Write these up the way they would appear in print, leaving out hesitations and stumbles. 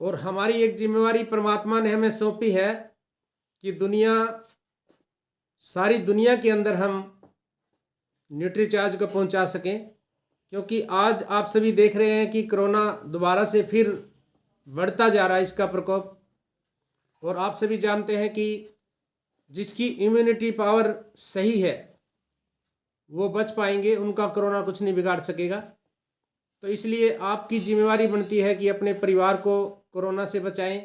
और हमारी एक जिम्मेवारी परमात्मा ने हमें सौंपी है कि सारी दुनिया के अंदर हम न्यूट्रीचार्ज को पहुंचा सकें। क्योंकि आज आप सभी देख रहे हैं कि कोरोना दोबारा से फिर बढ़ता जा रहा है, इसका प्रकोप। और आप सभी जानते हैं कि जिसकी इम्यूनिटी पावर सही है वो बच पाएंगे, उनका कोरोना कुछ नहीं बिगाड़ सकेगा। तो इसलिए आपकी जिम्मेवारी बनती है कि अपने परिवार को कोरोना से बचाएं,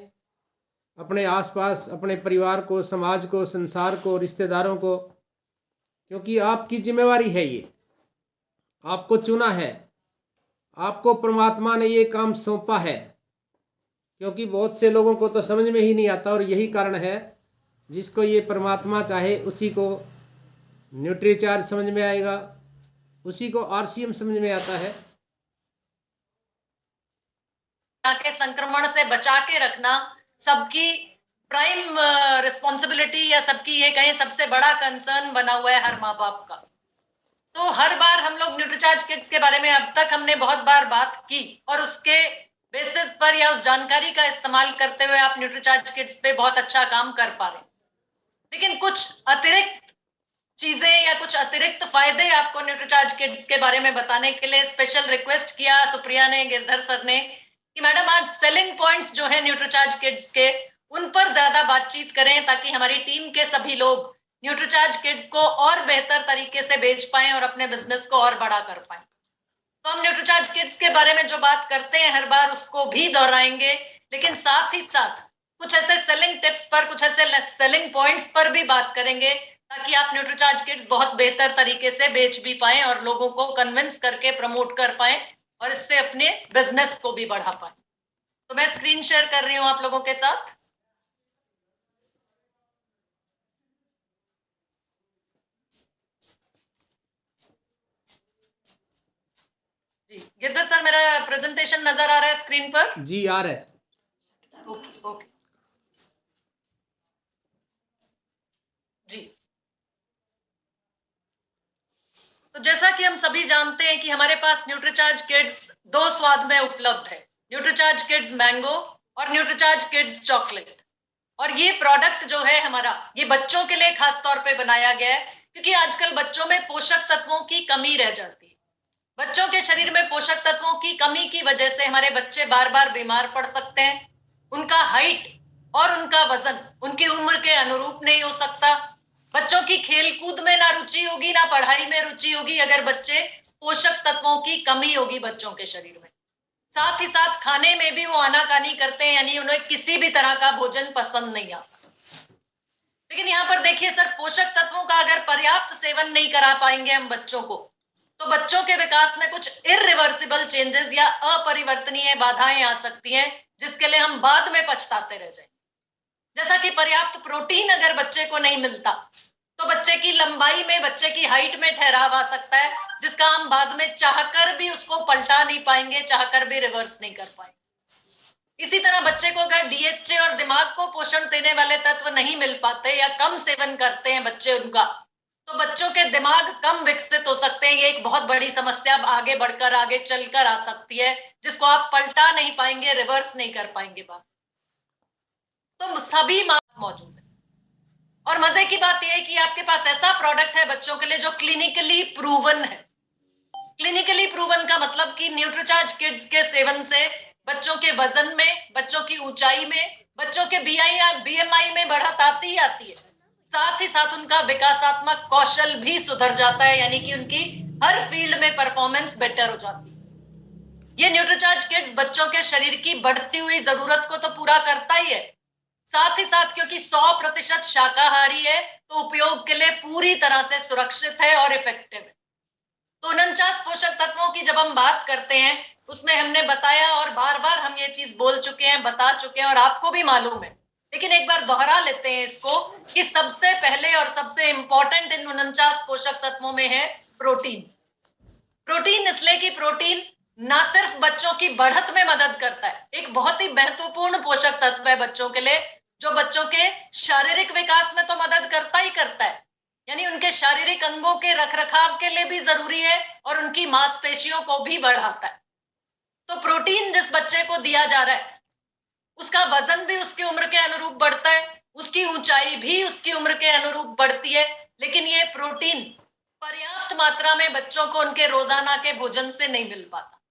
अपने आसपास अपने परिवार को, समाज को, संसार को, रिश्तेदारों को, क्योंकि आपकी जिम्मेवारी है ये। आपको चुना है, आपको परमात्मा ने ये काम सौंपा है। क्योंकि बहुत से लोगों को तो समझ में ही नहीं आता, और यही कारण है जिसको ये परमात्मा चाहे उसी को न्यूट्रीचार्ज समझ में आएगा, उसी को आरसीएम समझ में आता है। के संक्रमण से बचा के रखना सबकी प्राइम रिस्पॉन्सिबिलिटी या सबकी ये कहें सबसे बड़ा कंसर्न बना हुआ है हर माँ बाप का। तो हर बार हम लोग न्यूट्रीचार्ज किट्स के बारे में अब तक हमने बहुत बार बात की, और उसके बेसिस पर या उस जानकारी का इस्तेमाल करते हुए आप न्यूट्रीचार्ज किट्स पे बहुत अच्छा काम कर पा रहे हैं। लेकिन कुछ अतिरिक्त चीजें या कुछ अतिरिक्त फायदे आपको न्यूट्रीचार्ज किट्स के बारे में बताने के लिए स्पेशल रिक्वेस्ट किया सुप्रिया ने, गिरधर सर ने, कि मैडम आज सेलिंग पॉइंट्स जो है न्यूट्रीचार्ज किट्स के, उन पर ज्यादा बातचीत करें ताकि हमारी टीम के सभी लोग न्यूट्रीचार्ज किट्स को और बेहतर तरीके से बेच पाएं और अपने बिजनेस को और बड़ा कर पाएं। तो हम न्यूट्रीचार्ज किट्स के बारे में जो बात करते हैं हर बार उसको भी दोहराएंगे, लेकिन साथ ही साथ कुछ ऐसे सेलिंग टिप्स पर, कुछ ऐसे सेलिंग पॉइंट्स पर भी बात करेंगे ताकि आप न्यूट्रीचार्ज किट्स बहुत बेहतर तरीके से बेच भी पाएं और लोगों को कन्विंस करके प्रमोट कर पाएं और इससे अपने बिजनेस को भी बढ़ा पाएं। तो मैं स्क्रीन शेयर कर रही हूं आप लोगों के साथ। जी गिरधर सर, मेरा प्रेजेंटेशन नजर आ रहा है स्क्रीन पर? जी आ रहा है। ओके ओके जी। तो जैसा कि हम सभी जानते हैं कि हमारे पास न्यूट्रीचार्ज किड्स दो स्वाद में उपलब्ध है, न्यूट्रीचार्ज किड्स मैंगो और न्यूट्रीचार्ज किड्स चॉकलेट। और ये प्रोडक्ट जो है हमारा, ये बच्चों के लिए खास तौर पे बनाया गया है क्योंकि आजकल बच्चों में पोषक तत्वों की कमी रह जाती है। बच्चों के शरीर में पोषक तत्वों की कमी की वजह से हमारे बच्चे बार बार बीमार पड़ सकते हैं। उनका हाइट और उनका वजन उनकी उम्र के अनुरूप नहीं हो सकता। बच्चों की खेल कूद में ना रुचि होगी, ना पढ़ाई में रुचि होगी अगर बच्चे पोषक तत्वों की कमी होगी बच्चों के शरीर में। साथ ही साथ खाने में भी वो आनाकानी करते हैं, यानी उन्हें किसी भी तरह का भोजन पसंद नहीं आता। लेकिन यहाँ पर देखिए सर, पोषक तत्वों का अगर पर्याप्त सेवन नहीं करा पाएंगे हम बच्चों को, तो बच्चों के विकास में कुछ इरिवर्सिबल चेंजेस या अपरिवर्तनीय बाधाएं आ सकती हैं, जिसके लिए हम बाद में पछताते रह जाएंगे। जैसा कि पर्याप्त प्रोटीन अगर बच्चे को नहीं मिलता तो बच्चे की लंबाई में, बच्चे की हाइट में ठहराव आ सकता है, जिसका हम बाद में चाहकर भी उसको पलटा नहीं पाएंगे, चाहकर भी रिवर्स नहीं कर पाएंगे। इसी तरह बच्चे को अगर डीएचए और दिमाग को पोषण देने वाले तत्व नहीं मिल पाते या कम सेवन करते हैं बच्चे उनका, तो बच्चों के दिमाग कम विकसित हो सकते हैं। ये एक बहुत बड़ी समस्या आगे बढ़कर, आगे चलकर आ सकती है, जिसको आप पलटा नहीं पाएंगे, रिवर्स नहीं कर पाएंगे बात। तो सभी मौजूद है। और मजे की बात यह है कि आपके पास ऐसा प्रोडक्ट है बच्चों के लिए जो क्लिनिकली प्रूवन है। क्लिनिकली प्रूवन का मतलब कि न्यूट्रीचार्ज किड्स के सेवन से बच्चों के वजन में, बच्चों की ऊंचाई में, बच्चों के बीआई या बीएमआई में बढ़त आती ही आती है। साथ ही साथ उनका विकासात्मक कौशल भी सुधर जाता है, यानी कि उनकी हर फील्ड में परफॉर्मेंस बेटर हो जाती है। ये न्यूट्रीचार्ज किड्स बच्चों के शरीर की बढ़ती हुई जरूरत को तो पूरा करता ही है, साथ ही साथ क्योंकि 100% शाकाहारी है तो उपयोग के लिए पूरी तरह से सुरक्षित है और इफेक्टिव है। तो 49 पोषक तत्वों की जब हम बात करते हैं, उसमें हमने बताया और बार बार हम ये चीज बोल चुके हैं, बता चुके हैं और आपको भी मालूम है, लेकिन एक बार दोहरा लेते हैं इसको कि सबसे पहले और सबसे इंपॉर्टेंट इन 49 पोषक तत्वों में है प्रोटीन। प्रोटीन इसलिए कि प्रोटीन ना सिर्फ बच्चों की बढ़त में मदद करता है, एक बहुत ही महत्वपूर्ण पोषक तत्व है बच्चों के लिए, जो बच्चों के शारीरिक विकास में तो मदद करता ही करता है, यानी उनके शारीरिक अंगों के रखरखाव के लिए भी जरूरी है और उनकी मांसपेशियों को भी बढ़ाता है। तो प्रोटीन जिस बच्चे को दिया जा रहा है उसका वजन भी उसकी उम्र के अनुरूप बढ़ता है, उसकी ऊंचाई भी उसकी उम्र के अनुरूप बढ़ती है, लेकिन ये प्रोटीन पर्याप्त मात्रा में बच्चों को उनके रोजाना के भोजन से नहीं मिल पाता।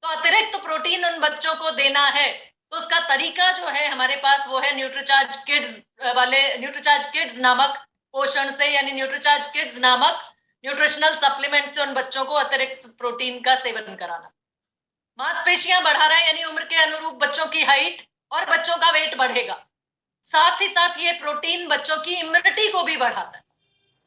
तो अतिरिक्त प्रोटीन उन बच्चों को देना है, तो उसका तरीका जो है हमारे पास वो है न्यूट्रीचार्ज किड्स वाले, न्यूट्रीचार्ज किड्स नामक पोषण से, यानी न्यूट्रीचार्ज किड्स नामक न्यूट्रिशनल सप्लीमेंट से उन बच्चों को अतिरिक्त प्रोटीन का सेवन कराना। मांसपेशियां बढ़ा रहा है, यानी उम्र के अनुरूप बच्चों की हाइट और बच्चों का वेट बढ़ेगा। साथ ही साथ ये प्रोटीन बच्चों की इम्यूनिटी को भी बढ़ाता है,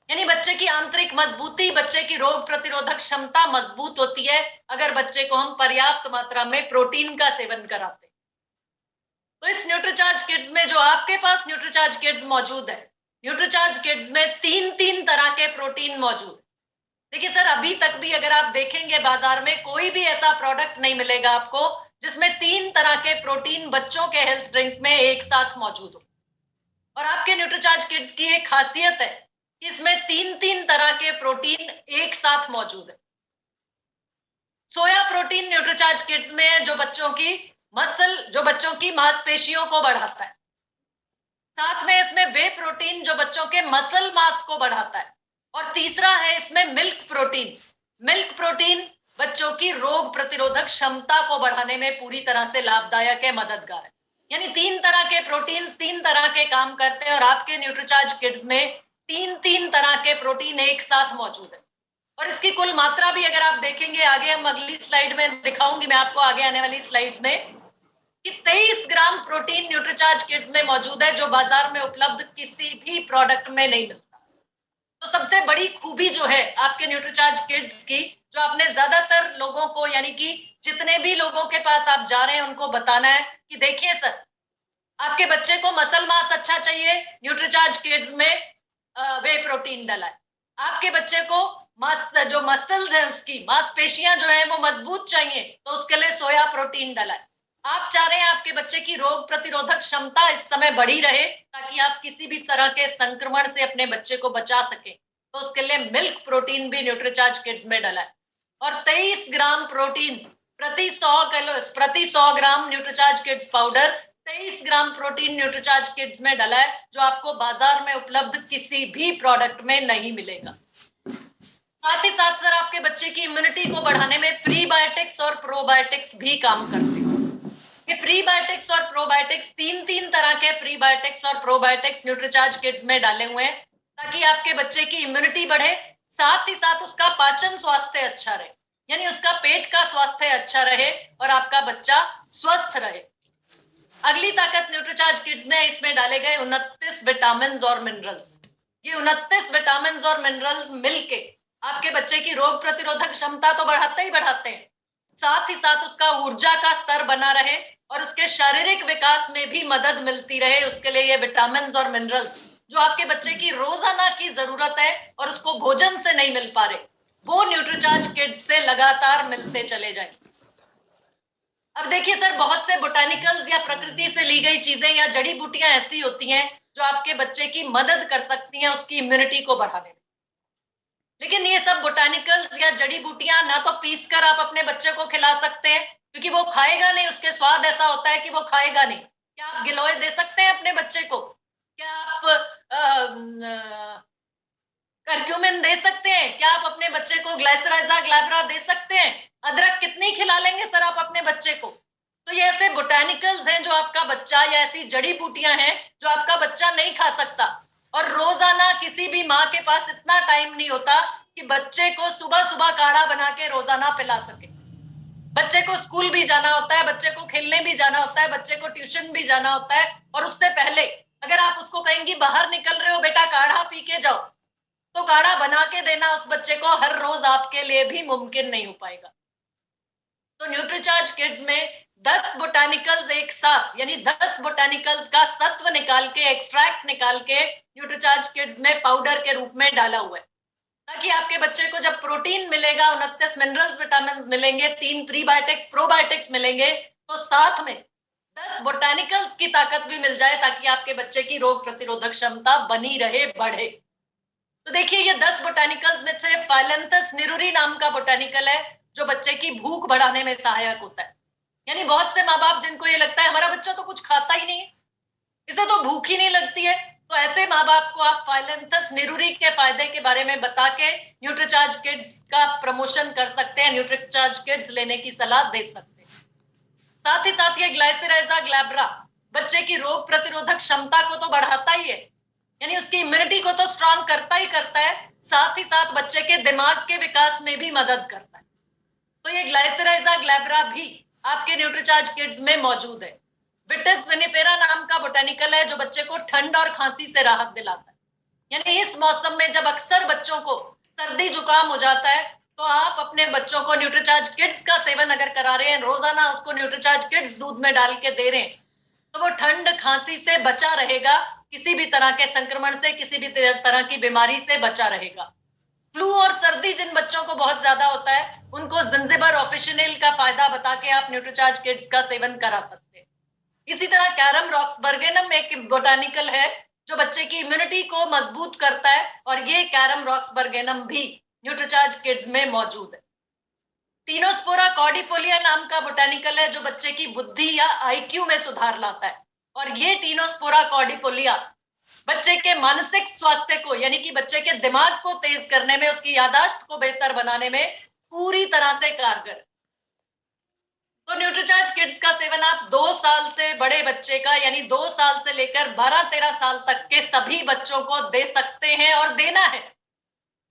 यानी बच्चे की आंतरिक मजबूती, बच्चे की रोग प्रतिरोधक क्षमता मजबूत होती है अगर बच्चे को हम पर्याप्त मात्रा में प्रोटीन का सेवन कराते हैं। तो इस न्यूट्रीचार्ज किड्स में जो आपके पास न्यूट्रीचार्ज किड्स मौजूद है, न्यूट्रीचार्ज किड्स में तीन तरह के प्रोटीन मौजूद है। देखिए सर, अभी तक भी अगर आप देखेंगे बाजार में कोई भी ऐसा प्रोडक्ट नहीं मिलेगा आपको जिसमें 3 तरह के प्रोटीन बच्चों के हेल्थ ड्रिंक में एक साथ मौजूद हो। और आपके न्यूट्रीचार्ज किड्स की एक खासियत है कि इसमें 3 तरह के प्रोटीन एक साथ मौजूद है। सोया प्रोटीन न्यूट्रीचार्ज किड्स में है, जो बच्चों की मसल, जो बच्चों की मांसपेशियों को बढ़ाता है। साथ में इसमें वे प्रोटीन जो बच्चों के मसल मास को बढ़ाता है। और तीसरा है इसमें मिल्क प्रोटीन। मिल्क प्रोटीन बच्चों की रोग प्रतिरोधक क्षमता को बढ़ाने में पूरी तरह से लाभदायक है, मददगार है। यानी 3 तरह के प्रोटीन 3 तरह के काम करते हैं, और आपके न्यूट्रीचार्ज किड्स में 3 तरह के प्रोटीन एक साथ मौजूद है। और इसकी कुल मात्रा भी अगर आप देखेंगे, आगे हम अगली स्लाइड में दिखाऊंगी मैं आपको, आगे आने वाली स्लाइड्स में, कि 23 ग्राम प्रोटीन न्यूट्रीचार्ज किड्स में मौजूद है, जो बाजार में उपलब्ध किसी भी प्रोडक्ट में नहीं मिलता। तो सबसे बड़ी खूबी जो है आपके न्यूट्रीचार्ज किड्स की, जो आपने ज्यादातर लोगों को, यानी कि जितने भी लोगों के पास आप जा रहे हैं उनको बताना है कि देखिए सर, आपके बच्चे को मसल मास अच्छा चाहिए, न्यूट्रीचार्ज किड्स में वे प्रोटीन डाला है। आपके बच्चे को जो मसल्स है, उसकी मांसपेशियां जो है वो मजबूत चाहिए, तो उसके लिए सोया प्रोटीन डाला है। आप चाह रहे हैं आपके बच्चे की रोग प्रतिरोधक क्षमता इस समय बढ़ी रहे, ताकि आप किसी भी तरह के संक्रमण से अपने बच्चे को बचा सके, तो उसके लिए मिल्क प्रोटीन भी न्यूट्रीचार्ज किड्स में डाला है। और 23 ग्राम प्रोटीन प्रति 100 gram Nutricharge kids powder, 23 gram protein Nutricharge kids में डाला है, जो आपको बाजार में उपलब्ध किसी भी प्रोडक्ट में नहीं मिलेगा। साथ ही साथ सर, आपके बच्चे की इम्यूनिटी को बढ़ाने में प्रीबायोटिक्स और प्रोबायोटिक्स भी काम करते हैं। ये प्रीबायोटिक्स और प्रोबायोटिक्स, 3 तरह के प्रीबायोटिक्स और प्रोबायोटिक्स न्यूट्रीचार्ज किड्स में डाले हुए हैं, ताकि आपके बच्चे की इम्यूनिटी बढ़े, साथ ही साथ उसका पाचन स्वास्थ्य अच्छा रहे, यानी उसका पेट का स्वास्थ्य अच्छा रहे और आपका बच्चा स्वस्थ रहे। अगली ताकत न्यूट्रीचार्ज किड्स में इसमें डाले गए 29 विटामिन और मिनरल्स। ये 29 विटामिन और मिनरल्स मिलके आपके बच्चे की रोग प्रतिरोधक क्षमता तो बढ़ाते ही बढ़ाते हैं, साथ ही साथ उसका ऊर्जा का स्तर बना रहे और उसके शारीरिक विकास में भी मदद मिलती रहे, उसके लिए ये विटामिन और मिनरल्स जो आपके बच्चे की रोजाना की जरूरत है और उसको भोजन से नहीं मिल पा रहे, वो न्यूट्रीचार्ज किड्स से लगातार मिलते चले जाए। अब देखिए सर, बहुत से बोटानिकल्स या प्रकृति से ली गई चीजें या जड़ी बूटियां ऐसी होती हैं जो आपके बच्चे की मदद कर सकती हैं उसकी इम्यूनिटी को बढ़ाने में। लेकिन ये सब बोटानिकल्स या जड़ी बूटियां ना तो पीस कर आप अपने बच्चे को खिला सकते हैं, क्योंकि वो खाएगा नहीं, उसके स्वाद ऐसा होता है कि वो खाएगा नहीं। क्या आप गिलोय दे सकते हैं अपने बच्चे को? क्या आप करक्यूमिन दे सकते हैं? क्या आप अपने बच्चे को ग्लाइसराइजा ग्लैब्रा दे सकते हैं? अदरक कितनी खिला लेंगे सर आप अपने बच्चे को? तो ये ऐसे बोटानिकल्स हैं जो आपका बच्चा, या ऐसी जड़ी बूटियां हैं जो आपका बच्चा नहीं खा सकता। और रोजाना किसी भी माँ के पास इतना टाइम नहीं होता कि बच्चे को सुबह सुबह काढ़ा बना के रोजाना पिला सके। बच्चे को स्कूल भी जाना होता है, बच्चे को खेलने भी जाना होता है, बच्चे को ट्यूशन भी जाना होता है, और उससे पहले अगर आप उसको कहेंगी बाहर निकल रहे हो बेटा काढ़ा पी के जाओ, तो काढ़ा बना के देना उस बच्चे को हर रोज आपके लिए भी मुमकिन नहीं हो पाएगा। तो न्यूट्रीचार्ज किड्स में 10 बोटानिकल्स एक साथ, यानी 10 बोटानिकल्स का सत्व निकाल के, एक्सट्रैक्ट निकाल के न्यूट्रीचार्ज किड्स में पाउडर के रूप में डाला हुआ है, ताकि आपके बच्चे को जब प्रोटीन मिलेगा, 29 मिनरल्स विटामिन मिलेंगे, 3 प्रीबायोटिक्स प्रोबायोटिक्स मिलेंगे, तो साथ में 10 बोटानिकल्स की ताकत भी मिल जाए, ताकि आपके बच्चे की रोग प्रतिरोधक क्षमता बनी रहे, बढ़े। तो देखिए, ये 10 बोटानिकल्स में से फाइलेंथस निरूरी नाम का बोटानिकल है जो बच्चे की भूख बढ़ाने में सहायक होता है। यानी बहुत से माँ बाप जिनको ये लगता है हमारा बच्चा तो कुछ खाता ही नहीं है, इसे तो भूख ही नहीं लगती है, तो ऐसे माँ बाप को आप फाइलेंथस निरूरी के फायदे के बारे में बता के न्यूट्रीचार्ज किड्स का प्रमोशन कर सकते हैं, न्यूट्रीचार्ज किड्स लेने की सलाह दे सकते हैं। साथ ही साथ ये ग्लाइसिराइजा ग्लैब्रा बच्चे की रोग प्रतिरोधक क्षमता को तो बढ़ाता ही है, यानी उसकी इम्यूनिटी को तो स्ट्रांग करता ही करता है, साथ ही साथ बच्चे के दिमाग के विकास में भी मदद करता है। तो ये ग्लाइसिराइजा ग्लैब्रा भी आपके न्यूट्रीचार्ज किड्स में मौजूद है। विटिस विनिफेरा नाम का बोटेनिकल है जो बच्चे को ठंड और खांसी से राहत दिलाता है। यानी इस मौसम में जब अक्सर बच्चों को सर्दी जुकाम हो जाता है तो आप अपने बच्चों को न्यूट्रीचार्ज किड्स का सेवन अगर करा रहे हैं, रोजाना उसको न्यूट्रीचार्ज किड्स दूध में डाल के दे रहे हैं, तो वो ठंड खांसी से बचा रहेगा, किसी भी तरह के संक्रमण से, किसी भी तरह की बीमारी से बचा रहेगा। फ्लू और सर्दी जिन बच्चों को बहुत ज्यादा होता है उनको जिंजिबर ऑफिशियल का फायदा बता के आप न्यूट्रीचार्ज किड्स का सेवन करा सकते हैं। इसी तरह कैरम रॉक्सबर्गेनम एक बोटानिकल है जो बच्चे की इम्यूनिटी को मजबूत करता है, और ये कैरम रॉक्सबर्गेनम भी न्यूट्रीचार्ज किड्स में मौजूद है। टीनोस्पोरा कॉर्डिफोलिया नाम का बोटानिकल है जो बच्चे की बुद्धि या आईक्यू में सुधार लाता है, और ये टीनोस्पोरा कॉर्डिफोलिया बच्चे के मानसिक स्वास्थ्य को, यानी कि बच्चे के दिमाग को तेज करने में, उसकी यादाश्त को बेहतर बनाने में पूरी तरह से कारगर। तो न्यूट्रीचार्ज किड्स का सेवन आप 2 साल से बड़े बच्चे का, यानी 2 साल से लेकर 12-13 साल तक के सभी बच्चों को दे सकते हैं और देना है,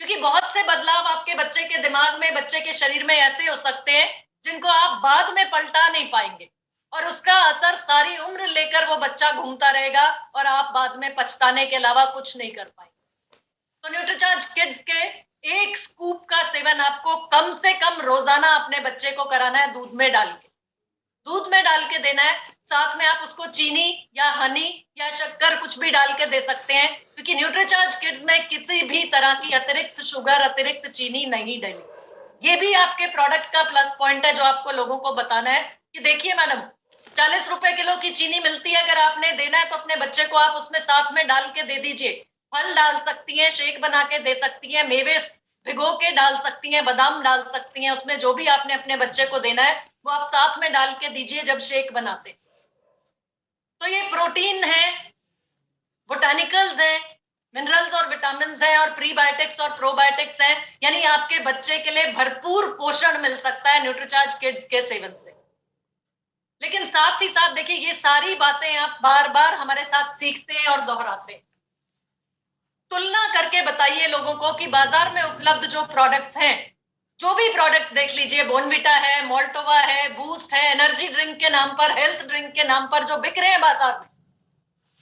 क्योंकि बहुत से बदलाव आपके बच्चे के दिमाग में, बच्चे के शरीर में ऐसे हो सकते हैं जिनको आप बाद में पलटा नहीं पाएंगे, और उसका असर सारी उम्र लेकर वो बच्चा घूमता रहेगा और आप बाद में पछताने के अलावा कुछ नहीं कर पाएंगे। तो न्यूट्रीचार्ज किड्स के एक स्कूप का सेवन आपको कम से कम रोजाना अपने बच्चे को कराना है, दूध में डाल के देना है। साथ में आप उसको चीनी या हनी या शक्कर कुछ भी डाल के दे सकते हैं, क्योंकि न्यूट्रीचार्ज किड्स में किसी भी तरह की अतिरिक्त शुगर, अतिरिक्त चीनी नहीं डली। ये भी आपके प्रोडक्ट का प्लस पॉइंट है जो आपको लोगों को बताना है कि देखिए मैडम, 40 रुपए किलो की चीनी मिलती है, अगर आपने देना है तो अपने बच्चे को आप उसमें साथ में डाल के दे दीजिए। फल डाल सकती हैं, शेक बना के दे सकती हैं, मेवे भिगो के डाल सकती हैं, बादाम डाल सकती हैं, उसमें जो भी आपने अपने बच्चे को देना है वो आप साथ में डाल के दीजिए जब शेक बनाते। तो ये प्रोटीन है, बोटानिकल्स है, मिनरल्स और विटामिन है, और प्रीबायोटिक्स और प्रोबायोटिक्स हैं, यानी आपके बच्चे के लिए भरपूर पोषण मिल सकता है न्यूट्रीचार्ज किड्स के सेवन से। लेकिन साथ ही साथ देखिए, ये सारी बातें आप बार बार हमारे साथ सीखते हैं और दोहराते हैं। तुलना करके बताइए लोगों को कि बाजार में उपलब्ध जो प्रोडक्ट्स हैं, जो भी प्रोडक्ट्स देख लीजिए, बोर्नविटा है, मोल्टोवा है, बूस्ट है, एनर्जी ड्रिंक के नाम पर, हेल्थ ड्रिंक के नाम पर जो बिक रहे हैं बाजार में,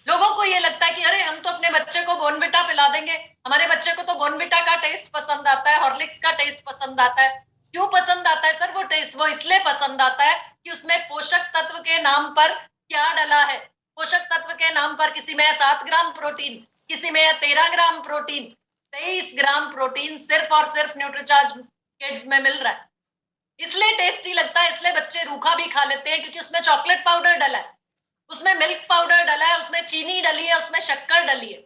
लोगों को ये लगता है कि अरे हम तो अपने बच्चे को बोर्नविटा पिला देंगे, हमारे बच्चे को तो बोर्नविटा का टेस्ट पसंद आता है, हॉर्लिक्स का टेस्ट पसंद आता है। क्यों पसंद आता है सर वो टेस्ट? वो इसलिए पसंद आता है कि उसमें पोषक तत्व के नाम पर क्या डला है। पोषक तत्व के नाम पर किसी में 7 ग्राम प्रोटीन, किसी में 13 ग्राम प्रोटीन, 23 ग्राम प्रोटीन सिर्फ और सिर्फ न्यूट्रीचार्ज किड्स में मिल रहा है। इसलिए टेस्टी लगता है, इसलिए बच्चे रूखा भी खा लेते हैं, क्योंकि उसमें चॉकलेट पाउडर डला है, उसमें मिल्क पाउडर डला है, उसमें चीनी डली है, उसमें शक्कर डली है।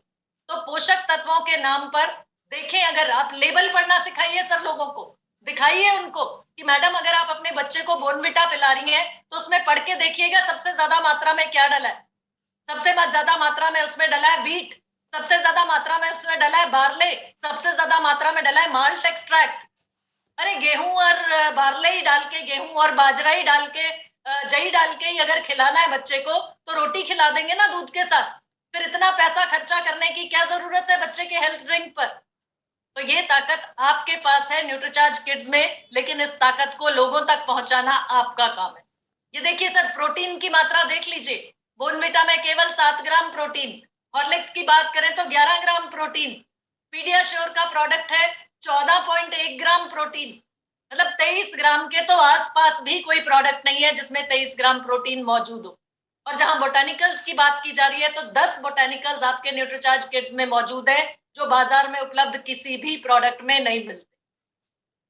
तो पोषक तत्वों के नाम पर देखें, अगर आप लेबल पढ़ना सिखाइए सर लोगों को, दिखाइए उनको कि मैडम अगर आप अपने बच्चे को बोर्नविटा पिला रही हैं तो उसमें पढ़ के देखिएगा सबसे ज्यादा मात्रा में क्या डला है। सबसे ज्यादा मात्रा में उसमें डला है व्हीट, सबसे ज्यादा मात्रा में उसमें डला है बार्ले, सबसे ज्यादा मात्रा में डला है माल्ट एक्सट्रैक्ट। अरे गेहूं और बार्ले ही डाल के, गेहूं और बाजरा ही डाल के, जई डाल के ही अगर खिलाना है बच्चे को तो रोटी खिला देंगे ना दूध के साथ, फिर इतना पैसा खर्चा करने की क्या जरूरत है बच्चे के हेल्थ ड्रिंक पर। तो ये ताकत आपके पास है न्यूट्रीचार्ज किड्स में, लेकिन इस ताकत को लोगों तक पहुंचाना आपका काम है। ये देखिए सर, प्रोटीन की मात्रा देख लीजिए, बोर्नविटा में केवल 7 ग्राम प्रोटीन, हॉर्लिक्स की बात करें तो 11 ग्राम प्रोटीन, पीडियाश्योर का प्रोडक्ट है 14.1 ग्राम प्रोटीन, मतलब 23 ग्राम के तो आसपास भी कोई प्रोडक्ट नहीं है जिसमें 23 ग्राम प्रोटीन मौजूद हो। और जहां बोटानिकल्स की बात की जा रही है तो 10 बोटानिकल्स आपके न्यूट्रीचार्ज किड्स में मौजूद है जो बाजार में उपलब्ध किसी भी प्रोडक्ट में नहीं मिलते।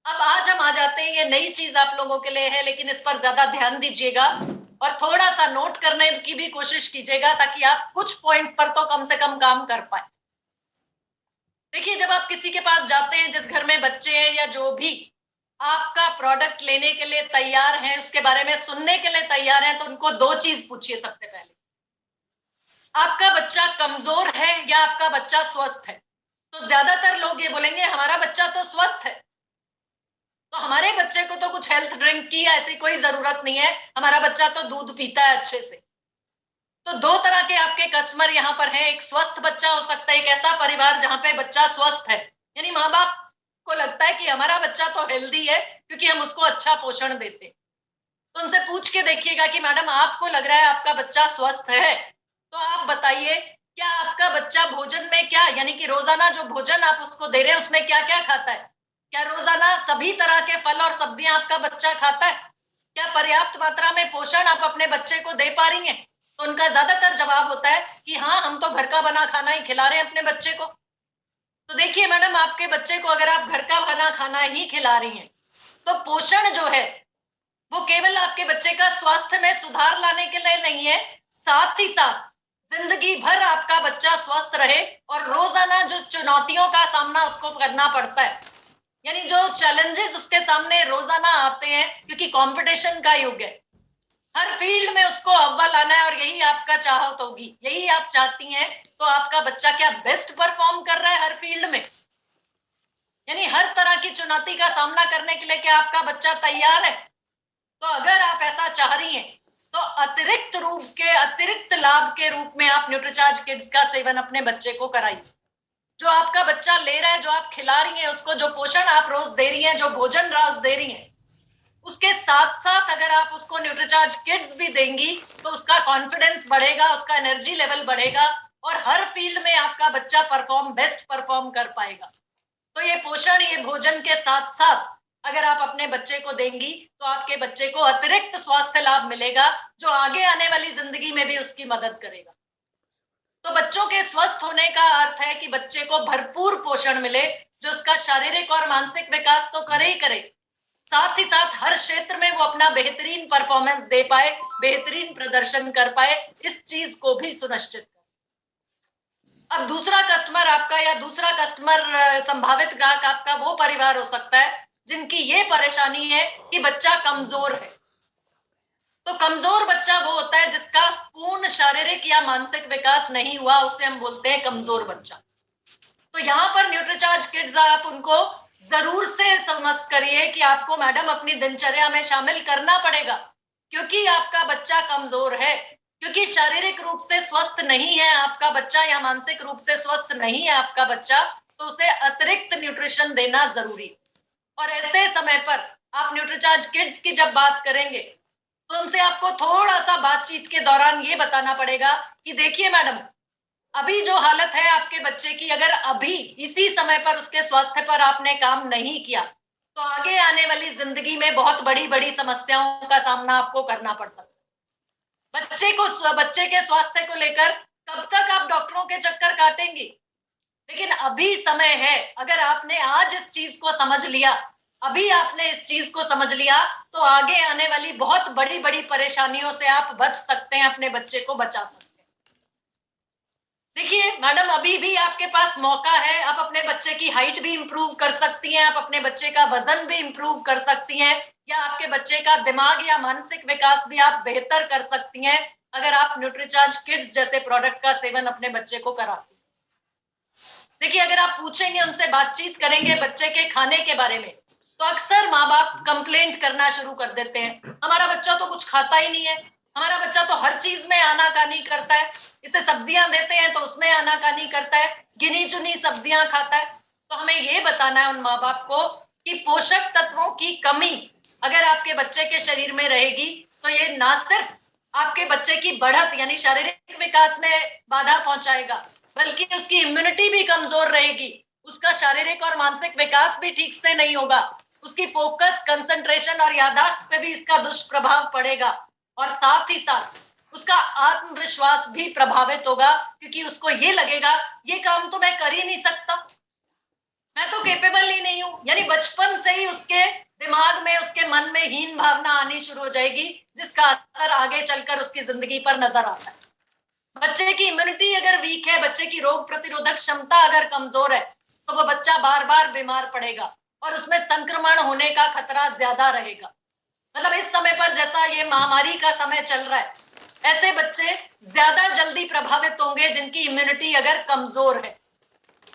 अब आज हम आ जाते हैं, ये नई चीज आप लोगों के लिए है, लेकिन इस पर ज्यादा ध्यान दीजिएगा और थोड़ा सा नोट करने की भी कोशिश कीजिएगा ताकि आप कुछ पॉइंट्स पर तो कम से कम काम कर पाए। देखिए, जब आप किसी के पास जाते हैं जिस घर में बच्चे हैं या जो भी, आपका प्रोडक्ट लेने के लिए तैयार हैं, उसके बारे में सुनने के लिए तैयार हैं, तो उनको दो चीज पूछिए सबसे पहले। आपका बच्चा कमजोर है या आपका बच्चा स्वस्थ है? तो ज्यादातर लोग ये बोलेंगे हमारा बच्चा तो स्वस्थ है, तो हमारे बच्चे को तो कुछ हेल्थ ड्रिंक की ऐसी कोई जरूरत नहीं है, हमारा बच्चा तो दूध पीता है अच्छे से। तो दो तरह के आपके कस्टमर यहाँ पर हैं। एक स्वस्थ बच्चा हो सकता है, एक ऐसा परिवार जहां पे बच्चा स्वस्थ है, यानी माँ बाप को लगता है कि हमारा बच्चा तो हेल्दी है क्योंकि हम उसको अच्छा पोषण देते। तो उनसे पूछ के देखिएगा कि मैडम आपको लग रहा है आपका बच्चा स्वस्थ है, तो आप बताइए क्या आपका बच्चा भोजन में क्या, यानी कि रोजाना जो भोजन आप उसको दे रहे हैं उसमें क्या क्या खाता है? क्या रोजाना सभी तरह के फल और सब्जियां आपका बच्चा खाता है? क्या पर्याप्त मात्रा में पोषण आप अपने बच्चे को दे पा रही हैं? तो उनका ज्यादातर जवाब होता है कि हाँ, हम तो घर का बना खाना ही खिला रहे हैं अपने बच्चे को। तो देखिए मैडम, आपके बच्चे को अगर आप घर का बना खाना ही खिला रही हैं, तो पोषण जो है वो केवल आपके बच्चे का स्वास्थ्य में सुधार लाने के लिए नहीं है, साथ ही साथ जिंदगी भर आपका बच्चा स्वस्थ रहे और रोजाना जो चुनौतियों का सामना उसको करना पड़ता है, यानी जो चैलेंजेस उसके सामने रोजाना आते हैं, क्योंकि कंपटीशन का युग है, हर फील्ड में उसको अव्वल आना है और यही आपका चाहत होगी, यही आप चाहती हैं। तो आपका बच्चा क्या बेस्ट परफॉर्म कर रहा है हर फील्ड में? यानी हर तरह की चुनौती का सामना करने के लिए क्या आपका बच्चा तैयार है? तो अगर आप ऐसा चाह रही हैं तो अतिरिक्त लाभ के रूप में आप न्यूट्रीचार्ज किड्स का सेवन अपने बच्चे को कराइए। जो आपका बच्चा ले रहा है, जो आप खिला रही हैं उसको, जो पोषण आप रोज दे रही हैं, जो भोजन रोज दे रही हैं, उसके साथ साथ अगर आप उसको न्यूट्रीचार्ज किड्स भी देंगी तो उसका कॉन्फिडेंस बढ़ेगा, उसका एनर्जी लेवल बढ़ेगा और हर फील्ड में आपका बच्चा बेस्ट परफॉर्म कर पाएगा। तो ये पोषण, ये भोजन के साथ साथ अगर आप अपने बच्चे को देंगी तो आपके बच्चे को अतिरिक्त स्वास्थ्य लाभ मिलेगा, जो आगे आने वाली जिंदगी में भी उसकी मदद करेगा। तो बच्चों के स्वस्थ होने का अर्थ है कि बच्चे को भरपूर पोषण मिले, जो उसका शारीरिक और मानसिक विकास तो करे ही करे, साथ ही साथ हर क्षेत्र में वो अपना बेहतरीन परफॉर्मेंस दे पाए, बेहतरीन प्रदर्शन कर पाए, इस चीज को भी सुनिश्चित कर। अब दूसरा कस्टमर आपका या दूसरा कस्टमर संभावित ग्राहक आपका वो परिवार हो सकता है जिनकी ये परेशानी है कि बच्चा कमजोर है। तो कमजोर बच्चा वो होता है जिसका पूर्ण शारीरिक या मानसिक विकास नहीं हुआ, उसे हम बोलते हैं कमजोर बच्चा। तो यहाँ पर न्यूट्रीचार्ज किड्स आप उनको जरूर से समझ करिए कि आपको मैडम अपनी दिनचर्या में शामिल करना पड़ेगा, क्योंकि आपका बच्चा कमजोर है, क्योंकि शारीरिक रूप से स्वस्थ नहीं है आपका बच्चा या मानसिक रूप से स्वस्थ नहीं है आपका बच्चा, तो उसे अतिरिक्त न्यूट्रिशन देना जरूरी। और ऐसे समय पर आप न्यूट्रीचार्ज किड्स की जब बात करेंगे तो उनसे आपको थोड़ा सा बातचीत के दौरान ये बताना पड़ेगा कि देखिए मैडम, अभी जो हालत है आपके बच्चे की, अगर अभी इसी समय पर उसके स्वास्थ्य पर आपने काम नहीं किया तो आगे आने वाली जिंदगी में बहुत बड़ी बड़ी समस्याओं का सामना आपको करना पड़ सकता है। बच्चे के स्वास्थ्य को लेकर कब तक आप डॉक्टरों के चक्कर काटेंगी? लेकिन अभी समय है, अगर आपने आज इस चीज को समझ लिया, अभी आपने इस चीज को समझ लिया, तो आगे आने वाली बहुत बड़ी बड़ी परेशानियों से आप बच सकते हैं, अपने बच्चे को बचा सकते हैं। देखिए मैडम, अभी भी आपके पास मौका है, आप अपने बच्चे की हाइट भी इंप्रूव कर सकती हैं, आप अपने बच्चे का वजन भी इंप्रूव कर सकती हैं, या आपके बच्चे का दिमाग या मानसिक विकास भी आप बेहतर कर सकती हैं अगर आप न्यूट्रीचार्ज किड्स जैसे प्रोडक्ट का सेवन अपने बच्चे को कराती हैं। देखिए, अगर आप पूछेंगे, उनसे बातचीत करेंगे बच्चे के खाने के बारे में, तो अक्सर माँ बाप कंप्लेंट करना शुरू कर देते हैं, हमारा बच्चा तो कुछ खाता ही नहीं है, हमारा बच्चा तो हर चीज में आनाकानी करता है, इसे सब्जियां देते हैं तो उसमें आनाकानी करता है, गिनी चुनी सब्जियां खाता है। तो हमें ये बताना है उन माँ बाप को कि पोषक तत्वों की कमी अगर आपके बच्चे के शरीर में रहेगी तो ये ना सिर्फ आपके बच्चे की बढ़त यानी शारीरिक विकास में बाधा पहुंचाएगा, बल्कि उसकी इम्यूनिटी भी कमजोर रहेगी, उसका शारीरिक और मानसिक विकास भी ठीक से नहीं होगा, उसकी फोकस, कंसंट्रेशन और याददाश्त पे भी इसका दुष्प्रभाव पड़ेगा, और साथ ही साथ उसका आत्मविश्वास भी प्रभावित होगा, क्योंकि उसको ये लगेगा ये काम तो मैं कर ही नहीं सकता, मैं तो केपेबल ही नहीं हूं। यानी बचपन से ही उसके दिमाग में, उसके मन में हीन भावना आनी शुरू हो जाएगी, जिसका असर आगे चलकर उसकी जिंदगी पर नजर आता है। बच्चे की इम्यूनिटी अगर वीक है, बच्चे की रोग प्रतिरोधक क्षमता अगर कमजोर है, तो वो बच्चा बार बार बीमार पड़ेगा, और उसमें संक्रमण होने का खतरा ज्यादा रहेगा। मतलब इस समय पर जैसा ये महामारी का समय चल रहा है, ऐसे बच्चे ज्यादा जल्दी प्रभावित होंगे जिनकी इम्यूनिटी अगर कमजोर है।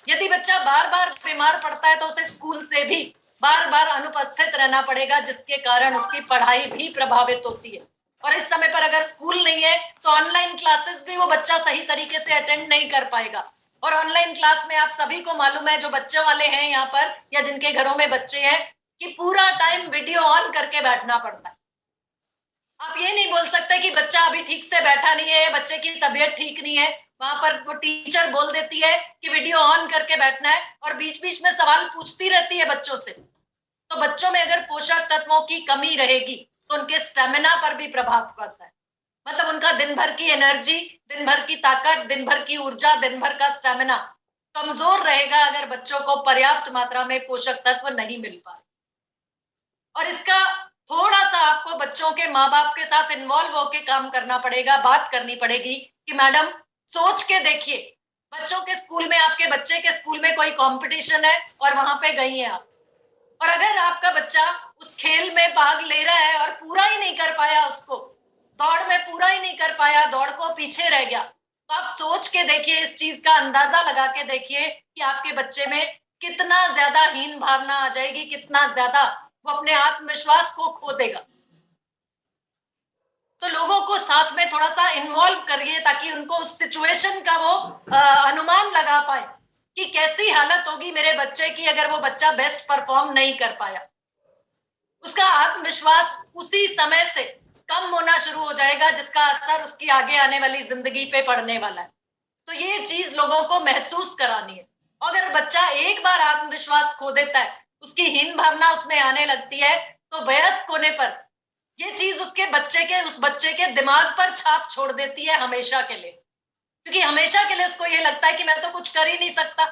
यदि बच्चा बार बार बीमार पड़ता है तो उसे स्कूल से भी बार बार अनुपस्थित रहना पड़ेगा, जिसके कारण उसकी पढ़ाई भी प्रभावित होती है। और इस समय पर अगर स्कूल नहीं है तो ऑनलाइन क्लासेस भी वो बच्चा सही तरीके से अटेंड नहीं कर पाएगा। और ऑनलाइन क्लास में आप सभी को मालूम है, जो बच्चों वाले हैं यहाँ पर या जिनके घरों में बच्चे हैं, कि पूरा टाइम वीडियो ऑन करके बैठना पड़ता है। आप ये नहीं बोल सकते कि बच्चा अभी ठीक से बैठा नहीं है, बच्चे की तबीयत ठीक नहीं है, वहां पर वो टीचर बोल देती है कि वीडियो ऑन करके बैठना है और बीच बीच में सवाल पूछती रहती है बच्चों से। तो बच्चों में अगर पोषक तत्वों की कमी रहेगी तो उनके स्टेमिना पर भी प्रभाव पड़ता है। मतलब उनका दिन भर की एनर्जी, दिन भर की ताकत, दिन भर की ऊर्जा, दिन भर का स्टेमिना कमजोर रहेगा अगर बच्चों को पर्याप्त मात्रा में पोषक तत्व नहीं मिल पाए। और इसका थोड़ा सा आपको बच्चों के माँ बाप के साथ इन्वॉल्व होकर काम करना पड़ेगा, बात करनी पड़ेगी कि मैडम सोच के देखिए, बच्चों के स्कूल में, आपके बच्चे के स्कूल में कोई कंपटीशन है और वहां पे गई हैं आप, और अगर आपका बच्चा उस खेल में भाग ले रहा है और पूरा ही नहीं कर पाया, उसको दौड़ में पूरा ही नहीं कर पाया, दौड़ को पीछे रह गया, तो आप सोच के देखिए, इस चीज का अंदाजा लगा के देखिए कि आपके बच्चे में कितना ज्यादा हीन भावना आ जाएगी, कितना ज्यादा वो अपने आत्मविश्वास को खो देगा। तो लोगों को साथ में थोड़ा सा इन्वॉल्व करिए ताकि उनको उस सिचुएशन का वो अनुमान लगा पाए कि कैसी हालत होगी मेरे बच्चे की अगर वो बच्चा बेस्ट परफॉर्म नहीं कर पाया। उसका आत्मविश्वास उसी समय से कम होना शुरू हो जाएगा, जिसका असर उसकी आगे आने वाली जिंदगी पे पड़ने वाला है। तो ये चीज लोगों को महसूस करानी है। अगर बच्चा एक बार आत्मविश्वास खो देता है, उसकी हीन भावना उसमें आने लगती है, तो वयस्क होने पर ये चीज उस बच्चे के दिमाग पर छाप छोड़ देती है हमेशा के लिए। क्योंकि हमेशा के लिए उसको ये लगता है कि मैं तो कुछ कर ही नहीं सकता,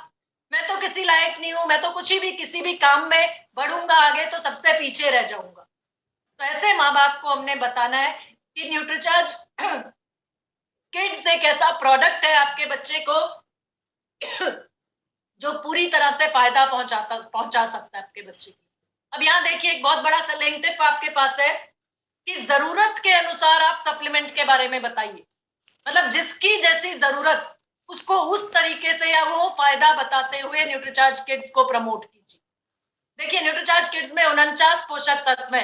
मैं तो किसी लायक नहीं हूं, मैं तो कुछ भी किसी भी काम में बढ़ूंगा आगे तो सबसे पीछे रह जाऊंगा। तो ऐसे माँ बाप को हमने बताना है कि न्यूट्रीचार्ज किड्स एक ऐसा प्रोडक्ट है आपके बच्चे को जो पूरी तरह से फायदा पहुंचा सकता है आपके बच्चे की। अब यहाँ देखिए, एक बहुत बड़ा सेलिंग टिप आपके पास है कि जरूरत के अनुसार आप सप्लीमेंट के बारे में बताइए। मतलब जिसकी जैसी जरूरत, उसको उस तरीके से या वो फायदा बताते हुए न्यूट्रीचार्ज किड्स को प्रमोट कीजिए। देखिए, न्यूट्रीचार्ज किड्स में 49 पोषक तत्व है,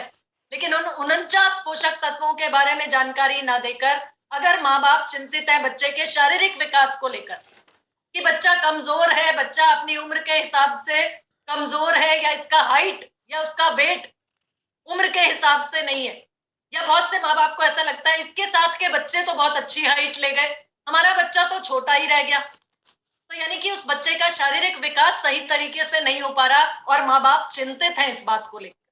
लेकिन उन 49 पोषक तत्वों के बारे में जानकारी ना देकर अगर माँ बाप चिंतित है बच्चे के शारीरिक विकास को लेकर कि बच्चा कमजोर है, बच्चा अपनी उम्र के हिसाब से कमजोर है, या इसका हाइट या उसका वेट उम्र के हिसाब से नहीं है, या बहुत से माँ बाप को ऐसा लगता है इसके साथ के बच्चे तो बहुत अच्छी हाइट ले गए, हमारा बच्चा तो छोटा ही रह गया, तो यानी कि उस बच्चे का शारीरिक विकास सही तरीके से नहीं हो पा रहा और माँ बाप चिंतित हैं इस बात को लेकर।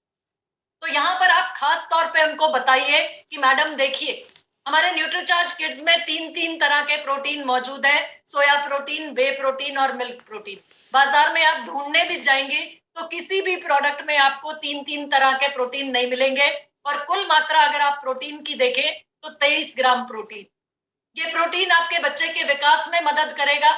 तो यहाँ पर आप खास तौर पे उनको बताइए कि मैडम देखिए, हमारे न्यूट्रीचार्ज किड्स में 3 तरह के प्रोटीन मौजूद है, सोया प्रोटीन, वे प्रोटीन और मिल्क प्रोटीन। बाजार में आप ढूंढने भी जाएंगे तो किसी भी प्रोडक्ट में आपको 3 तरह के प्रोटीन नहीं मिलेंगे, और कुल मात्रा अगर आप प्रोटीन की देखें तो 23 ग्राम प्रोटीन। ये प्रोटीन आपके बच्चे के विकास में मदद करेगा,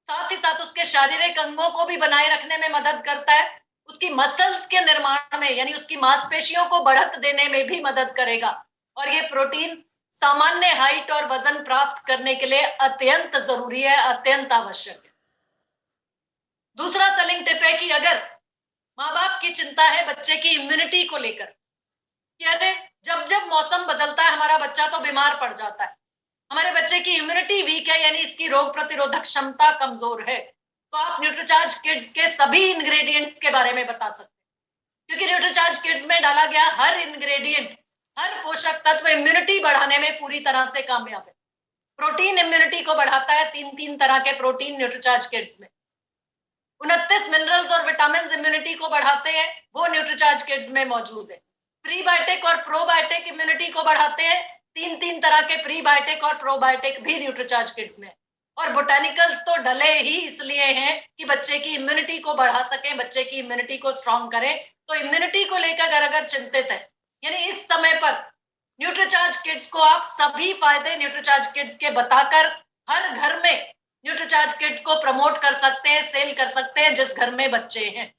साथ ही साथ उसके शारीरिक अंगों को भी बनाए रखने में मदद करता है, उसकी मसल्स के निर्माण में यानी उसकी मांसपेशियों को बढ़त देने में भी मदद करेगा, और ये प्रोटीन सामान्य हाइट और वजन प्राप्त करने के लिए अत्यंत जरूरी है, अत्यंत आवश्यक है। दूसरा सेलिंग टिप है कि अगर माँ बाप की चिंता है बच्चे की इम्यूनिटी को लेकर कि अरे जब जब मौसम बदलता है हमारा बच्चा तो बीमार पड़ जाता है, हमारे बच्चे की इम्यूनिटी वीक है यानी इसकी रोग प्रतिरोधक क्षमता कमजोर है, तो आप न्यूट्रीचार्ज किड्स के सभी इंग्रेडिएंट्स के बारे में बता सकते हैं, क्योंकि न्यूट्रीचार्ज किड्स में डाला गया हर इंग्रेडिएंट, हर पोषक तत्व इम्यूनिटी बढ़ाने में पूरी तरह से कामयाब है। प्रोटीन इम्यूनिटी को बढ़ाता है, 3 तरह के प्रोटीन न्यूट्रीचार्ज किड्स में। 29 मिनरल्स और विटामिन इम्यूनिटी को बढ़ाते हैं, वो न्यूट्रीचार्ज किड्स में मौजूद है। प्रीबायोटिक और प्रोबायोटिक इम्यूनिटी को बढ़ाते हैं, 3 तरह के प्रीबायोटिक और प्रोबायोटिक भी न्यूट्रीचार्ज किड्स में। और बोटानिकल्स तो डले ही इसलिए हैं कि बच्चे की इम्यूनिटी को बढ़ा सके, बच्चे की इम्यूनिटी को स्ट्रॉन्ग करें। तो इम्यूनिटी को लेकर अगर चिंतित है, यानी इस समय पर न्यूट्रीचार्ज किड्स को आप सभी फायदे न्यूट्रीचार्ज किड्स के बताकर हर घर में न्यूट्रीचार्ज किड्स को प्रमोट कर सकते हैं, सेल कर सकते हैं जिस घर में बच्चे हैं।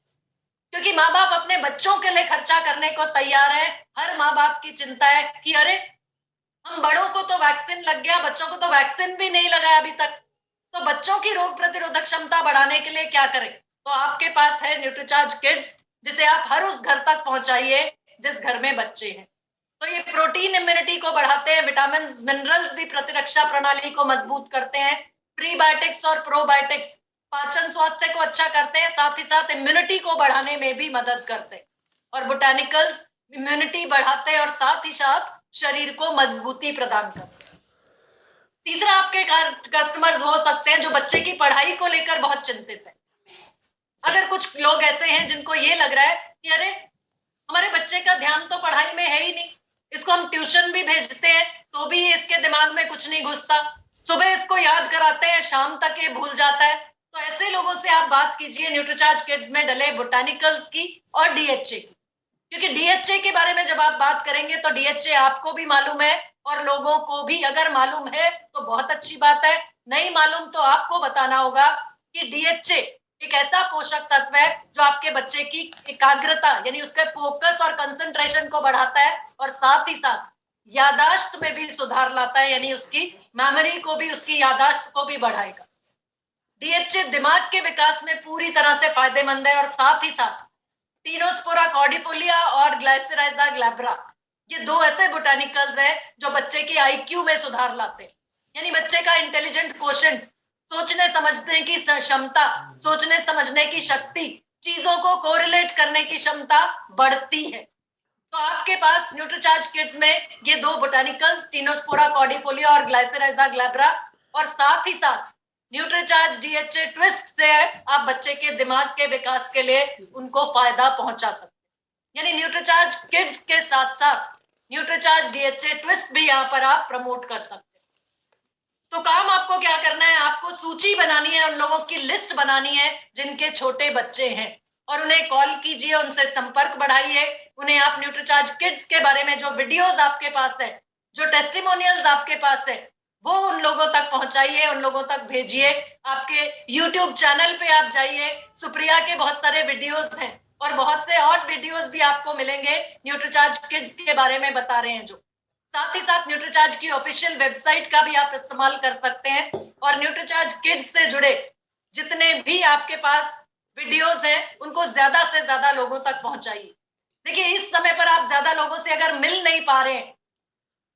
क्योंकि माँ बाप अपने बच्चों के लिए खर्चा करने को तैयार है। हर माँ बाप की चिंता है कि अरे हम बड़ों को तो वैक्सीन लग गया, बच्चों को तो वैक्सीन भी नहीं लगा अभी तक, तो बच्चों की रोग प्रतिरोधक क्षमता बढ़ाने के लिए क्या करें? तो आपके पास है न्यूट्रीचार्ज किड्स, जिसे आप हर उस घर तक पहुंचाइए जिस घर में बच्चे हैं। तो ये प्रोटीन इम्यूनिटी को बढ़ाते हैं, विटामिन मिनरल्स भी प्रतिरक्षा प्रणाली को मजबूत करते हैं, प्रीबायोटिक्स और प्रोबायोटिक्स पाचन स्वास्थ्य को अच्छा करते हैं, साथ ही साथ इम्यूनिटी को बढ़ाने में भी मदद करते हैं, और बोटानिकल्स इम्यूनिटी बढ़ाते हैं और साथ ही साथ शरीर को मजबूती प्रदान करते हैं। तीसरा आपके कस्टमर्स हो सकते हैं जो बच्चे की पढ़ाई को लेकर बहुत चिंतित है। अगर कुछ लोग ऐसे हैं जिनको ये लग रहा है कि अरे हमारे बच्चे का ध्यान तो पढ़ाई में है ही नहीं, इसको हम ट्यूशन भी भेजते हैं तो भी इसके दिमाग में कुछ नहीं घुसता, सुबह इसको याद कराते हैं शाम तक ये भूल जाता है, तो ऐसे लोगों से आप बात कीजिए न्यूट्रीचार्ज किड्स में डले बोटानिकल्स की और डीएचए की। क्योंकि डीएचए के बारे में जब आप बात करेंगे तो डीएचए आपको भी मालूम है और लोगों को भी अगर मालूम है तो बहुत अच्छी बात है, नहीं मालूम तो आपको बताना होगा कि डीएचए एक ऐसा पोषक तत्व है जो आपके बच्चे की एकाग्रता यानी उसके फोकस और कंसंट्रेशन को बढ़ाता है और साथ ही साथ यादाश्त में भी सुधार लाता है, यानी उसकी मेमोरी को भी, उसकी यादाश्त को भी बढ़ाएगा। डीएचए दिमाग के विकास में पूरी तरह से फायदेमंद है और साथ ही साथ टीनोस्पोरा कॉर्डिफोलिया और ग्लाइसेराइजा ग्लैब्रा, ये दो ऐसे बोटानिकल्स हैं जो बच्चे की आईक्यू में सुधार लाते हैं, यानी बच्चे का इंटेलिजेंट क्वोशेंट, सोचने समझने की क्षमता, सोचने समझने की शक्ति, चीजों को कोरिलेट करने की क्षमता बढ़ती है। तो आपके पास न्यूट्रीचार्ज किड्स में ये दो बोटानिकल्स टीनोस्पोरा कॉर्डिफोलिया और ग्लाइसेराइजा ग्लैब्रा और साथ ही साथ न्यूट्रीचार्ज डीएचए ट्विस्ट से आप बच्चे के दिमाग के विकास के लिए उनको फायदा पहुंचा सकते हैं। यानी न्यूट्रीचार्ज किड्स के साथ साथ न्यूट्रीचार्ज डीएचए ट्विस्ट भी यहाँ पर आप प्रमोट कर सकते हैं। तो काम आपको क्या करना है, आपको सूची बनानी है, उन लोगों की लिस्ट बनानी है जिनके छोटे बच्चे हैं और उन्हें कॉल कीजिए, उनसे संपर्क बढ़ाइए, उन्हें आप न्यूट्रीचार्ज किड्स के बारे में जो वीडियोस आपके पास है, जो टेस्टिमोनियल्स आपके पास है, वो उन लोगों तक पहुंचाइए, उन लोगों तक भेजिए। आपके यूट्यूब चैनल पे आप जाइए, सुप्रिया के बहुत सारे वीडियोस हैं और बहुत से और वीडियोस भी आपको मिलेंगे न्यूट्रीचार्ज किड्स के बारे में बता रहे हैं जो। साथ ही साथ न्यूट्रीचार्ज की ऑफिशियल वेबसाइट का भी आप इस्तेमाल कर सकते हैं और न्यूट्रीचार्ज किड्स से जुड़े जितने भी आपके पास वीडियोस हैं उनको ज्यादा से ज्यादा लोगों तक पहुंचाइए। देखिए इस समय पर आप ज्यादा लोगों से अगर मिल नहीं पा रहे हैं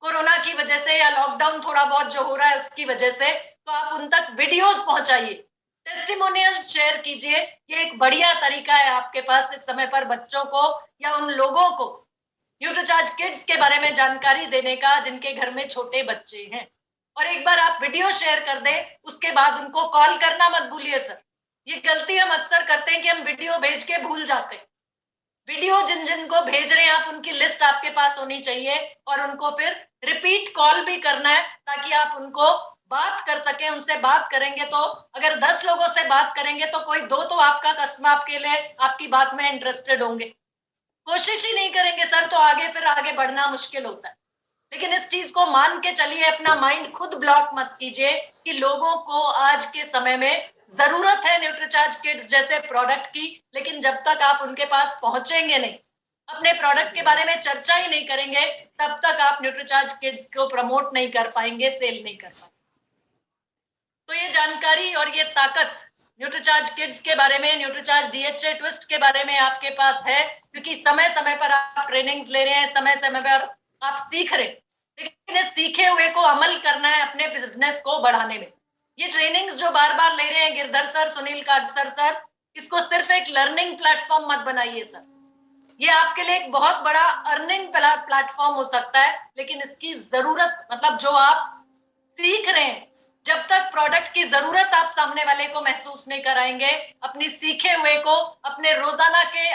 कोरोना की वजह से या लॉकडाउन थोड़ा बहुत जो हो रहा है उसकी वजह से, तो आप उन तक वीडियोस पहुंचाइए, टेस्टिमोनियल्स शेयर कीजिए। ये एक बढ़िया तरीका है आपके पास इस समय पर बच्चों को या उन लोगों को न्यूट्रीचार्ज किड्स के बारे में जानकारी देने का जिनके घर में छोटे बच्चे हैं। और एक बार आप वीडियो शेयर कर दें उसके बाद उनको कॉल करना मत भूलिए सर, ये गलती हम अक्सर करते हैं कि हम वीडियो भेज के भूल जाते हैं। वीडियो जिन जिन को भेज रहे हैं आप उनकी लिस्ट आपके पास होनी चाहिए और उनको फिर रिपीट कॉल भी करना है ताकि आप उनको बात कर सकें। उनसे बात करेंगे तो अगर 10 लोगों से बात करेंगे तो कोई 2 तो आपका कस्टमर आपके लिए आपकी बात में इंटरेस्टेड होंगे। कोशिश ही नहीं करेंगे सर तो फिर आगे बढ़ना मुश्किल होता है। लेकिन इस चीज को मान के चलिए, अपना माइंड खुद ब्लॉक मत कीजिए कि लोगों को आज के समय में जरूरत है न्यूट्रीचार्ज किड्स जैसे प्रोडक्ट की, लेकिन जब तक आप उनके पास पहुंचेंगे नहीं, अपने प्रोडक्ट के बारे में चर्चा ही नहीं करेंगे, तब तक आप न्यूट्रीचार्ज किड्स को प्रमोट नहीं कर पाएंगे, सेल नहीं कर पाएंगे। तो ये जानकारी और ये ताकत न्यूट्रीचार्ज किड्स के बारे में, न्यूट्रीचार्ज डीएचए ट्विस्ट के बारे में आपके पास है क्योंकि समय समय पर आप ट्रेनिंग्स ले रहे हैं, समय समय पर आप सीख रहे हैं, लेकिन इस सीखे हुए को अमल करना है अपने बिजनेस को बढ़ाने में। ये ट्रेनिंग्स जो बार बार ले रहे हैं गिरधर सर, सुनील कागसर सर, इसको सिर्फ एक लर्निंग प्लेटफॉर्म मत बनाइए सर, ये आपके लिए एक बहुत बड़ा अर्निंग प्लेटफॉर्म हो सकता है, लेकिन इसकी जरूरत मतलब जो आप सीख रहे हैं, जब तक प्रोडक्ट की जरूरत आप सामने वाले को महसूस नहीं कराएंगे, अपनी सीखे हुए को अपने रोजाना के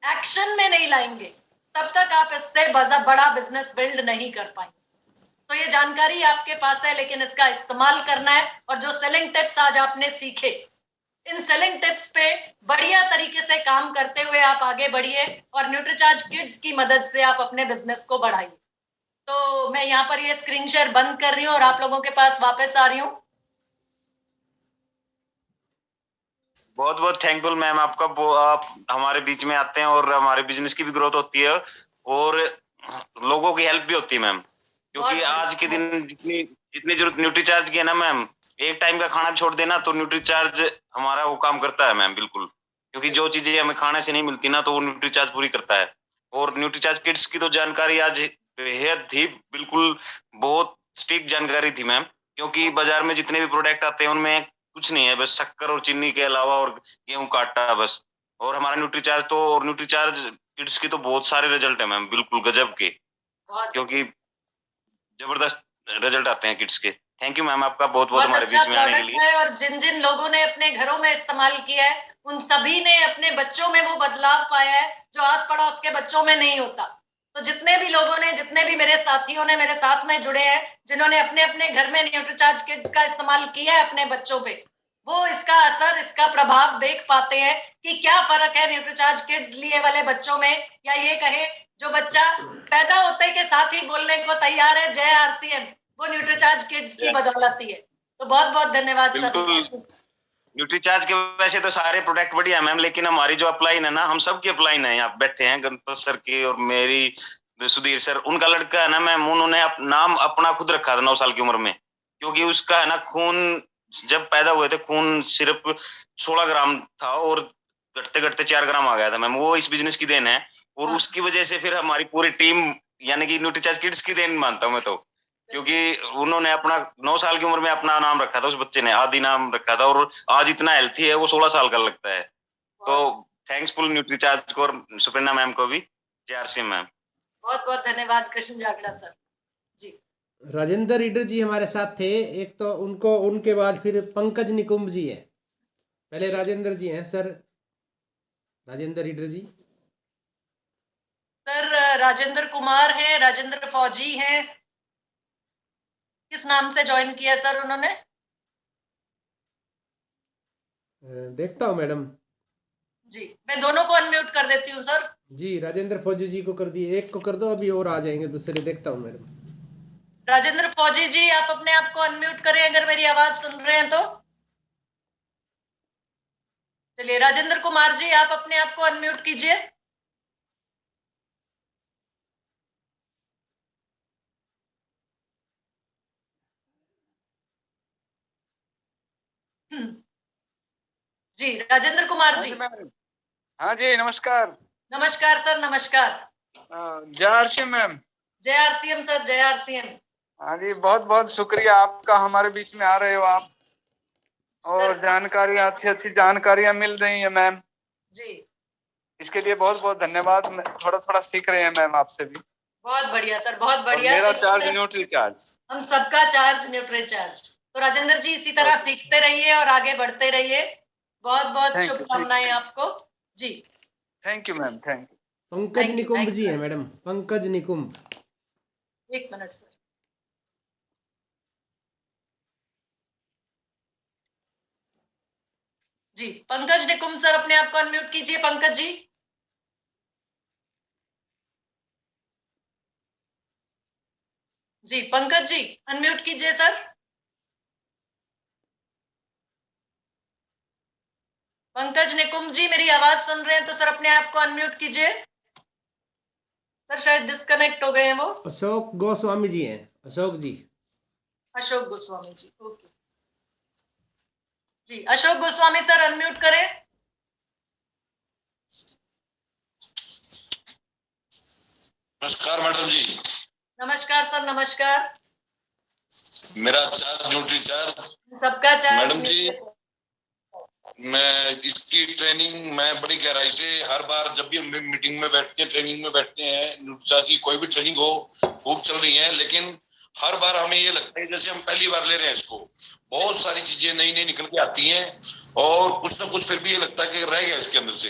एक्शन में नहीं लाएंगे, तब तक आप इससे बड़ा बिजनेस बिल्ड नहीं कर पाएंगे। तो ये जानकारी आपके पास है, लेकिन इसका इस्तेमाल करना है और जो सेलिंग टिप्स आज आपने सीखे, इन सेलिंग टिप्स पे बढ़िया तरीके से काम करते हुए आप आगे बढ़िए और न्यूट्रीचार्ज किड्स की मदद से आप अपने बिजनेस को बढ़ाइए। तो मैं यहाँ पर ये स्क्रीन शेयर बंद कर रही हूँ और आप लोगों के पास वापस आ रही हूँ। बहुत बहुत थैंकफुल मैम आपका। आप हमारे बीच में आते हैं और हमारे बिजनेस की भी ग्रोथ होती है और लोगों की हेल्प भी होती है मैम, क्योंकि आज के दिन जितनी जितनी जरूरत न्यूट्रीचार्ज की है ना मैम, एक टाइम का खाना छोड़ देना तो न्यूट्रीचार्ज हमारा वो काम करता है मैम, बिल्कुल। क्योंकि जो चीजें हमें खाने से नहीं मिलती ना, तो वो न्यूट्रीचार्ज पूरी करता है। और न्यूट्रीचार्ज किड्स की तो जानकारी आज बेहद ही बिल्कुल बहुत स्ट्रिक्ट जानकारी थी मैम, क्योंकि बाजार में जितने भी प्रोडक्ट आते हैं उनमें कुछ नहीं है, बस शक्कर और चीनी के अलावा, और गेहूं का आटा बस। और हमारा न्यूट्रीचार्ज तो, और न्यूट्रीचार्ज किड्स की तो बहुत सारे रिजल्ट है मैम, बिल्कुल गजब के, क्योंकि जबरदस्त रिजल्ट आते हैं किड्स के। थैंक यू मैम आपका बहुत बहुत हमारे अच्छा बीच में आने के लिए। और जिन जिन लोगों ने अपने घरों में इस्तेमाल किया है, उन सभी ने अपने बच्चों में वो बदलाव पाया है जो आस पड़ोस के बच्चों में नहीं होता। तो जितने भी लोगों ने, जितने भी मेरे साथियों ने मेरे साथ में जुड़े हैं, जिन्होंने अपने अपने घर में न्यूट्रीचार्ज किड्स का इस्तेमाल किया है अपने बच्चों पे, वो इसका असर, इसका प्रभाव देख पाते हैं कि क्या फर्क है न्यूट्रीचार्ज किड्स लिए वाले बच्चों में, या ये कहे जो बच्चा पैदा होते के साथ ही बोलने को तैयार है जय आरसीएम, वो न्यूट्रीचार्ज किड्स की बदौलत ही है। तो बहुत बहुत धन्यवाद सर। न्यूट्रीचार्ज के वैसे तो सारे प्रोडक्ट बढ़िया मैम, लेकिन हमारी जो अपलाइन है ना, हम सबकी अपलाइन है, यहाँ बैठे हैं गणपत सर की और मेरी, सुधीर सर, उनका लड़का है ना मैम, उन्होंने नाम अपना खुद रखा था 9 साल की उम्र में, क्योंकि उसका है ना खून, जब पैदा हुए थे खून सिर्फ 16 ग्राम था और घटते घटते 4 ग्राम आ गया था मैम। वो इस बिजनेस की देन है, और उसकी वजह से फिर हमारी पूरी टीम, यानी कि न्यूट्रीचार्ज किड्स की देन मानता हूँ मैं तो, क्योंकि उन्होंने अपना 9 साल की उम्र में अपना नाम रखा था, उस बच्चे ने आदि नाम रखा था, और आज इतना हेल्थी है, वो 16 साल का लगता है। तो थैंक्सफुल न्यूट्रीचार्ज को और सुपर्णा मैम को भी, जेआरसी मैम। बहुत बहुत धन्यवाद कृष्ण जागड़ा सर जी। राजेंद्र रीडर जी हमारे साथ थे, एक तो उनको, उनके बाद फिर पंकज निकुंभ जी है। पहले राजेंद्र जी हैं सर, राजेंद्र रीडर जी। सर राजेंद्र कुमार है, राजेंद्र फौजी हैं, किस नाम से ज्वाइन किया सर उन्होंने? देखता हूँ मैडम जी, मैं दोनों को अनम्यूट कर देती हूँ सर जी। राजेंद्र फौजी जी को कर दिए, एक को कर दो, अभी और आ जाएंगे दूसरे। देखता हूँ मैडम। राजेंद्र फौजी जी, आप अपने आप को अनम्यूट करें अगर मेरी आवाज सुन रहे हैं तो। चलिए राजेंद्र कुमार जी, आप अपने आप को अनम्यूट कीजिए। जी राजेंद्र कुमार जी। हाँ जी नमस्कार। नमस्कार सर, नमस्कार। जय आरसीएम मैम। जय आरसीएम सर, जय आरसीएम। हाँ जी, बहुत बहुत शुक्रिया आपका, हमारे बीच में आ रहे हो आप, और जानकारी, अच्छी अच्छी जानकारियां मिल रही है मैम जी। इसके लिए बहुत बहुत धन्यवाद। थोड़ा थोड़ा सीख रहे हैं मैम आपसे भी। बहुत बढ़िया सर, बहुत बढ़िया। मेरा चार्ज न्यूट्री चार्ज, हम सबका चार्ज न्यूट्री चार्ज। तो राजेंद्र जी इसी तरह सीखते रहिए और आगे बढ़ते रहिए। बहुत बहुत शुभकामनाएं आपको जी। Thank you ma'am, thank you. Pankaj Nikumbh ji है मैडम, पंकज निकुंभ। एक मिनट सर। जी पंकज निकुंभ सर, अपने आप को अनम्यूट कीजिए पंकज जी। जी पंकज जी अनम्यूट कीजिए सर। पंकज निकुंभ जी मेरी आवाज सुन रहे हैं तो सर अपने आप को अनम्यूट कीजिए। सर शायद डिस्कनेक्ट हो गए हैं वो। अशोक गोस्वामी जी हैं, अशोक जी। अशोक गोस्वामी जी, ओके जी। अशोक गोस्वामी सर अनम्यूट करें। नमस्कार मैडम जी। नमस्कार सर, नमस्कार। मेरा चार्ज न्यूट्री चार्ज सबका चार्ज मैडम जी। मैं इसकी ट्रेनिंग मैं बड़ी गहराई से, हर बार जब भी हम मीटिंग में बैठते हैं, ट्रेनिंग में बैठते हैं, न्यूट्री चार्ज की कोई भी ट्रेनिंग हो, खूब चल रही है, लेकिन हर बार हमें ये लगता है जैसे हम पहली बार ले रहे हैं इसको। बहुत सारी चीजें नई नई निकल के आती हैं और कुछ ना कुछ फिर भी ये लगता है कि रह गया इसके अंदर से।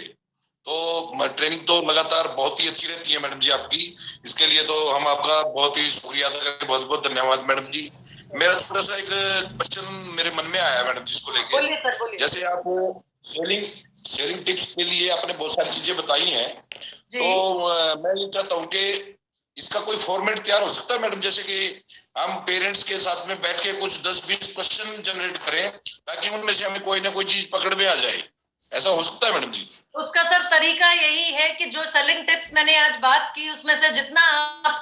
तो ट्रेनिंग तो लगातार बहुत ही अच्छी रहती है मैडम जी आपकी, इसके लिए तो हम आपका बहुत ही शुक्रिया अदा करते हैं। बहुत बहुत धन्यवाद मैडम जी। मेरा थोड़ा सा एक क्वेश्चन मेरे मन में आया मैडम जी, इसको लेके। जैसे आप सेलिंग टिप्स के लिए आपने बहुत सारी चीजें बताई हैं, तो मैं ये चाहता हूँ कि इसका कोई फॉर्मेट तैयार हो सकता है मैडम, जैसे कि हम पेरेंट्स के साथ में बैठ के कुछ 10-20 क्वेश्चन जनरेट करें, ताकि उनमें से हमें कोई ना कोई चीज पकड़ में आ जाए। ऐसा हो सकता है मैडम जी? उसका सर तरीका यही है कि जो सेलिंग टिप्स मैंने आज बात की उसमें से जितना आप